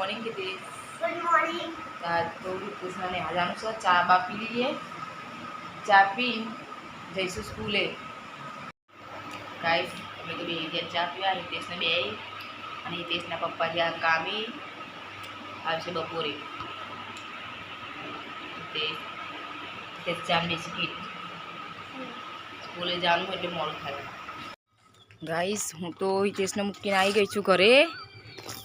Morning किती good morning. तो कृष्णाने आजानुसार चा बा पी लीजिए चा पी जैसे स्कूले गाइस અમે તો બે ચા પીવા હિતેશને બે અને હિતેશના પપ્પા જ્યાં કામે આવશે બપોરે તે ચા બિસ્કીટ સ્કૂલે જવાનું એટલે મોડું થાય ગાઈસ હું તો હિતેશને મૂકીને આવી ગઈ છું ઘરે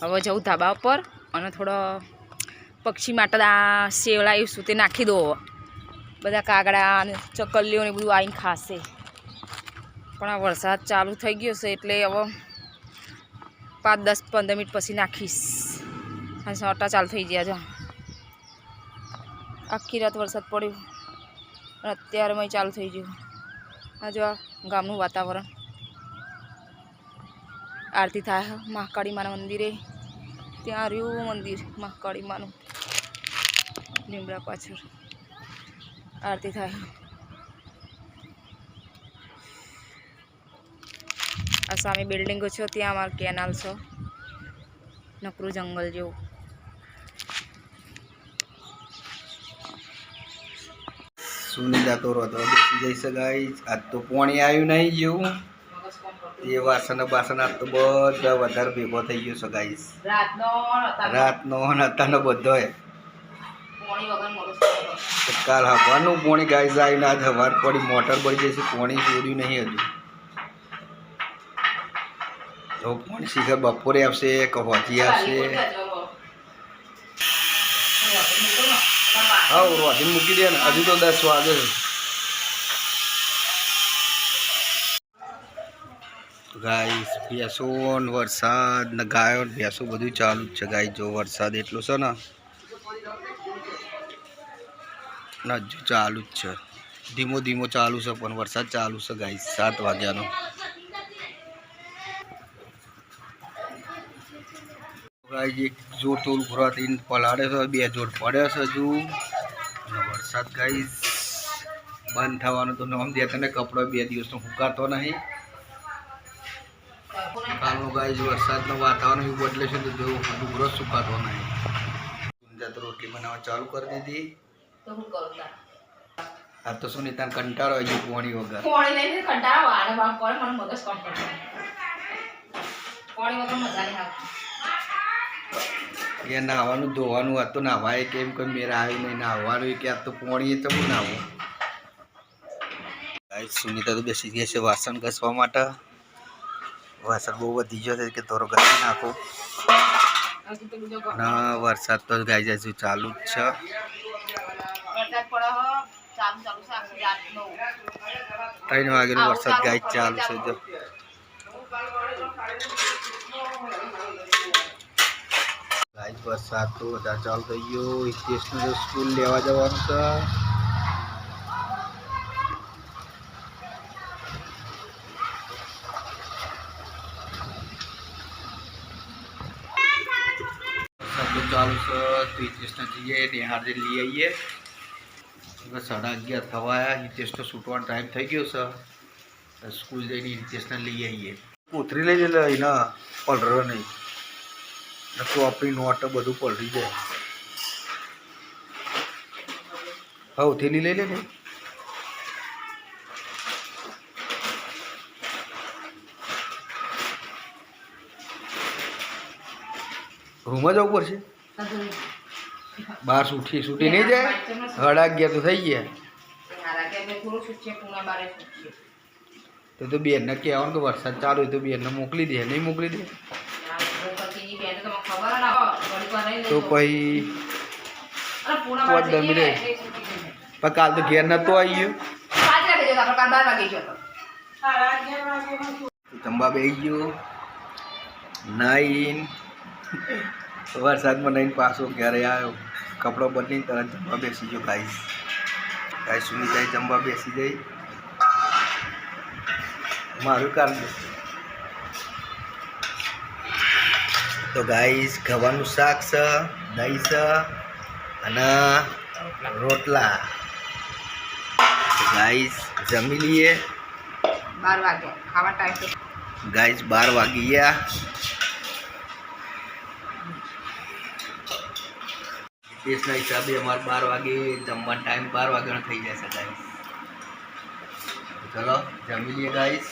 હવે જવું ધાબા ઉપર અને થોડો પક્ષી માટે આ શેવડાવીશું તે નાખી દો બધા કાગડા અને ચકલીઓ ને બધું આવીને ખાશે પણ આ વરસાદ ચાલુ થઈ ગયો છે એટલે હવે 5-10-15 મિનિટ પછી નાખીશ અને સોટા ચાલુ થઈ ગયા જો આખી રાત વરસાદ પડ્યો અને અત્યારે મય ચાલુ થઈ ગયું આ જો ગામનું વાતાવરણ આરતી થાય મહાકાળી માના મંદિરે ત્યાં રહ્યું મંદિર મહાકાળી માનું લીમડા પાછળ આરતી થાય આ સામે બિલ્ડિંગો છે ત્યાં અમારું કેનાલ છે નકરું જંગલ જેવું સુનિતા તો રોતો બેસી જઈ શકાય આજ તો પાણી આવ્યું નહીં જેવું એ વાસણ બાસણ આજ તો બધા વધારે ભેગો થઈ ગયો છે ગાઈસ રાતનો અત્યારનો બધો કાલ હવાનું પાણી ગાઈસ આવીને આજ હવાર પડી મોટર પડી જશે પાણી જોડ્યું નહીં હજુ તો પાણી શીખર બપોરે આવશે કે હોજી આવશે હા રોટી મૂકી દે ને હજુ તો 10 વાગે ગાઈસ ભેંસો વરસાદ ને ગાયો ભેંસો બધું ચાલુ જ છે ગાઈસ જો વરસાદ એટલો છે ને હજુ ચાલુ જ છે ધીમો ધીમો ચાલુ છે પણ વરસાદ ચાલુ છે ગાઈસ 7 વાગ્યાનો ગાઈસ એક જોર તો ઉભરાતી પલાડે છે 2 જોર પડ્યા છે હજુ અને વરસાદ ગાઈસ બંધ થવાનું તો નામ દેતા ને કપડો 2 દિવસનો સુકાતો નહીં કાલનો ગાઈસ વરસાદનો વાતાવરણ એવું બદલે છે તો જો ડુંગરો સુકાતો નહીં સુનિતા તો રોટલી બનાવવા ચાલુ કરી દીધી તો હું કરું આ તો સુનિતા કંટાળો આવી ગયો પાણી વગર પાણી લઈને કંટાળો આને બાપ કરે મને મગજ કામ કરે પાણી વગર મજા નહીં આવતી એ નાહવાનું ધોવાનું આ તો નાવાય કેમ કે મેરા આવી નહીં નાહવાનું કે આ તો પાણી એ તો હું નાવું ગાઈસ સુનિતા તો બેસી ગઈ છે વાસણ ઘસવા માટે વરસાદ બહુ વધી ગયો છે કે થોડો ઘસી નાખો અને વરસાદ તો ગાઈ જાય ચાલુ જ છે વરસાદ પડે ચાલુ ચાલુ છે આખી રાતનો 3 વાગ્યાનો વરસાદ ગાઈ ચાલુ છે જો ગાઈસ વરસાદ તો વધારે ચાલુ થઈ ગયો હિતેશને તો સ્કૂલ લેવા જવાનું છે ચાલુ છે તો હિતેશને જઈએ નિહાળે લઈ આવીએ 11:30 થવાયા હિતેશનો છૂટવાનો ટાઈમ થઈ ગયો છે સ્કૂલ જઈને હિતેશને લઈ આવીએ કોથરી લઈ લે એના પલરો નહીં તો આપણી નોટ બધું પલરી જાય હા થેલી લઈ લે ને રૂમમાં જવું પડશે બહાર છૂટી નહીં જાય 11:30 તો થઈ ગયા તો બેનને કહેવાનું કે વરસાદ ચાલુ હોય તો બેનને મોકલી દે નહીં મોકલી દે તો પછી 15 મિનિટ પણ કાલ તો ઘેર નતો આવી ગયો જમવા બેસી ગયો નાઈન વરસાદમાં નહીં પાછો ઘરે આવ્યો કપડો બદલીને તરત જમવા બેસી ગયો ગાઈસ સુનિતા જમવા બેસી ગઈ મારું કામ તો ગાઈસ ગવાનું શાક છે દહીં છે અને રોટલા ગાઈસ જમી લઈએ 12 વાગે ખાવા ટાઈમ ગાઈસ 12 વાગી ગયા દેશના હિસાબે અમારે 12 વાગે જમવાનો ટાઈમ 12 વાગ્યાનો થઈ જાય છે ગાઈસ. ચલો જમી લઈએ ગાઈસ.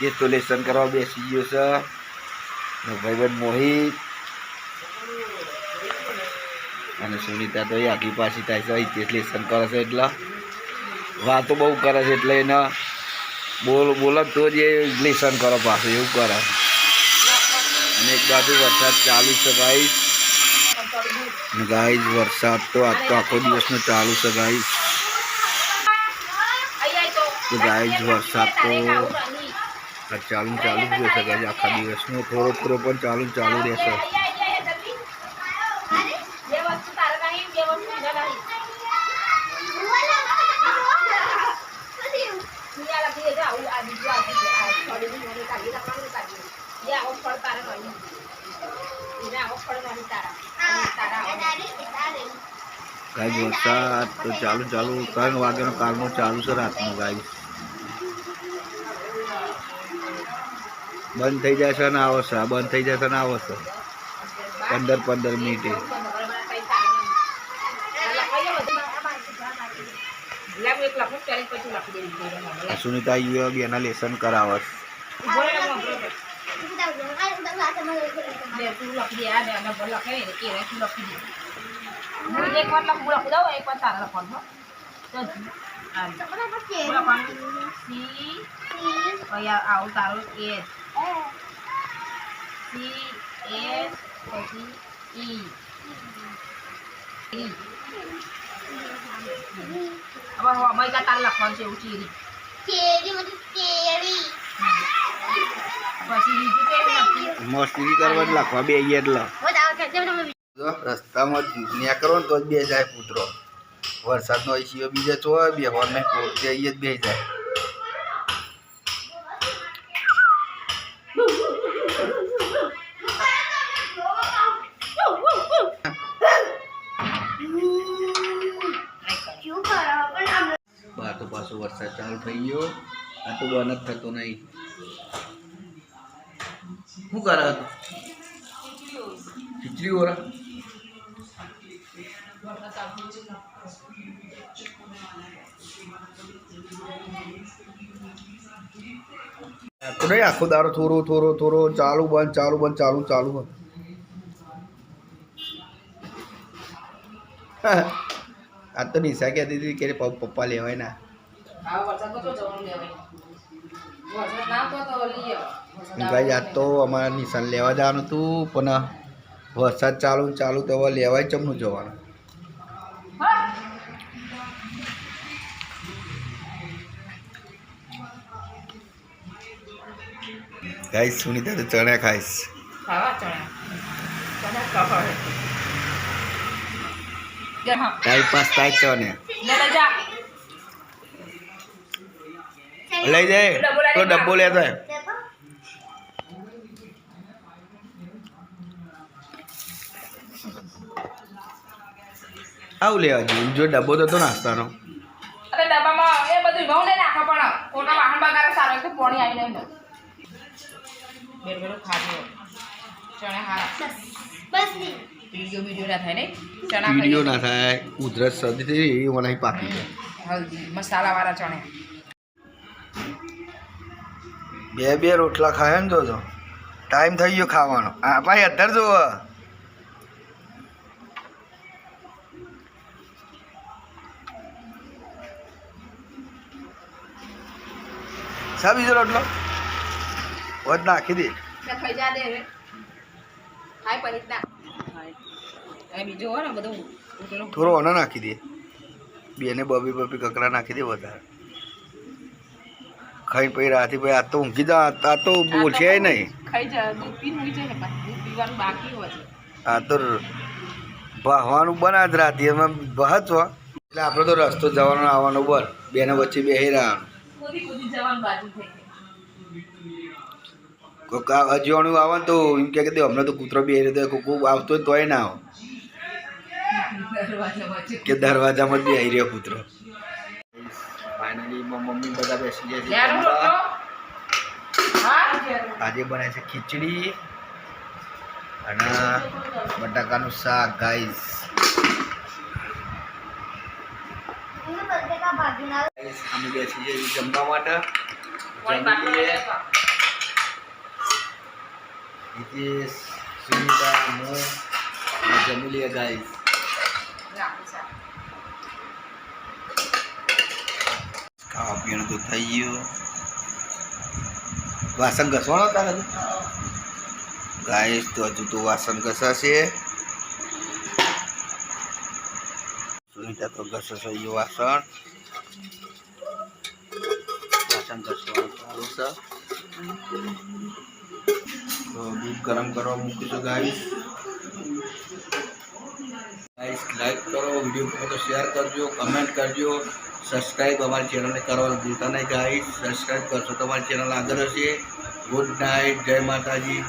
એ તો લેસન કરવા બેસી ગયો છે ને ભાઈબંધ મોહિત અને સુનિતા તો આખી પાછી થાય છે. હિતેશ લેસન કરે છે એટલે વાતો બહુ કરે છે એટલે એને બોલ તો જ એ લેસન કરો પાછું એવું કરે. અને એક બાજુ વરસાદ ચાલુ છે ગાઈસ. ગાઈસ વરસાદ તો આજ તો આખો દિવસનો ચાલુ છે ગાઈસ. તો ગાઈસ વરસાદ તો ચાલુ જ રહેશે ગાઈસ. આખા દિવસનો થોડો પણ ચાલુ રહેશે. ગાઈસ વરસાદ તો ચાલુ 3 વાગ્યાનો કાલનો ચાલુ છે રાતનો ગાઈસ. બંધ થઈ જાય છે ને આવશે, બંધ થઈ જાય છે ને આવશે 15 મિનિટે. સુનિતા એના લેસન કરાવે. આવું તારું એસ સી એસ પછી ઈ હવે હમણાં તારે લખવાનું છે એવું ચીરી પછી બીજું કેવું મસ્તી કરવા જ લખવા બે એટલે રસ્તામાં નીકળો ને તો જ બે જાય પુત્રો. વરસાદનો આઈસીઓ બીજા ચો બે હોર્ને પોતે જ બે જાય. બહાર તો પાછો વરસાદ ચાલુ થઈ ગયો. આ તો બંધ જ થતો નહીં. શું કરે હતું ખીચડી ઓરા તો નહીં આખો દારો થોડો ચાલુ બંધ. આ તો નિશા કહેતી હતી કે પપ્પા લેવાય ના. ગાઈસ આજ તો અમારા નિશાન લેવા જવાનું હતું પણ વરસાદ ચાલુ તો હવે લેવાય ચમનું જવાનું. ગાઈસ સુનિતા તો ચણા ખાઈશ. ટાઈમ પાસ થાય ચણે લઈ જાય તો ડબ્બો લેતો આવું લેવા જોઈએ. જો ડબ્બો તો નાસ્તાનો ડબ્બામાં એ બધું ઘઉં લઈ નાખો પણ ખોટા વાહન બગાડે સારો તો પાણી આવી નહીં બેર ખાજો ચણા હારા બસ વિડીયો ના થાય ને ચણા વિડીયો ના થાય. ઉધરસ શરદી થઈ એ મને પાકી જાય. હલ્દી મસાલા વાળા ચણા બે રોટલા ખાય ને તો ટાઈમ થઈ ગયો ખાવાનો. હા ભાઈ અત્યારે જો સા બીજો રોટલો વધ નાખી દે. ખાઈ જા દે હવે ખાઈ પડી ના ખાઈ બીજો હોય ને બધું થોડો ઓનો નાખી દે. બેને બબી કકરા નાખી દે વધારે. ખાઈ પછી રાતે ભાઈ આ તો ઊંઘી જા. આ તો બોલશે નહીં. ખાઈ જા દૂધ પીવું છે ને દૂધ પીવાનું બાકી હોય છે. આ તો ભાવવાનું બના જ રાતે એમાં બહત હો એટલે આપણે તો રસ્તો જવાનો આવવાનો બોલ બેને વચ્ચે બેસી રહેવાનું. કૂદી જવાનું બાજુ થઈ કોઈક અજવાણું આવે ને તો એમ કે હમણાં તો કૂતરો બેસી રહ્યો કોઈક આવતો હોય તોય ના આવે કે દરવાજામાં જ બેસી રહ્યો કૂતરો. ફાઇનલી મમ્મી બધા બેસી જાય છે. આજે બનાવે છે ખીચડી અને બટાકાનું શાક ગાઈસ. અમે બેસી જઈએ જમવા માટે. જમી લઈએ. હિતેશ, સુનિતા, હું જમી લઈએ ગાઈસ. ખાવા પીવાનું તો થઈ ગયું. વાસણ ઘસવાનો તારે ગાઈસ? તો હજુ તો વાસણ ઘસાશે. સુનિતા તો ઘસે છે વાસણ. વાસણ ઘસવાનું ચાલુ છે. તો દૂધ ગરમ કરવા મૂકું છું ગાઈસ. લાઈક કરો, વિડીયો ગમે તો શેર કરજો, કમેન્ટ કરજો, સબસ્ક્રાઈબ અમારી ચેનલને કરવાનું ભૂલતા નહીં ગાઈસ. સબસ્ક્રાઈબ કરશો તો અમારી ચેનલ આગળ હશે. ગુડ નાઇટ, જય માતાજી.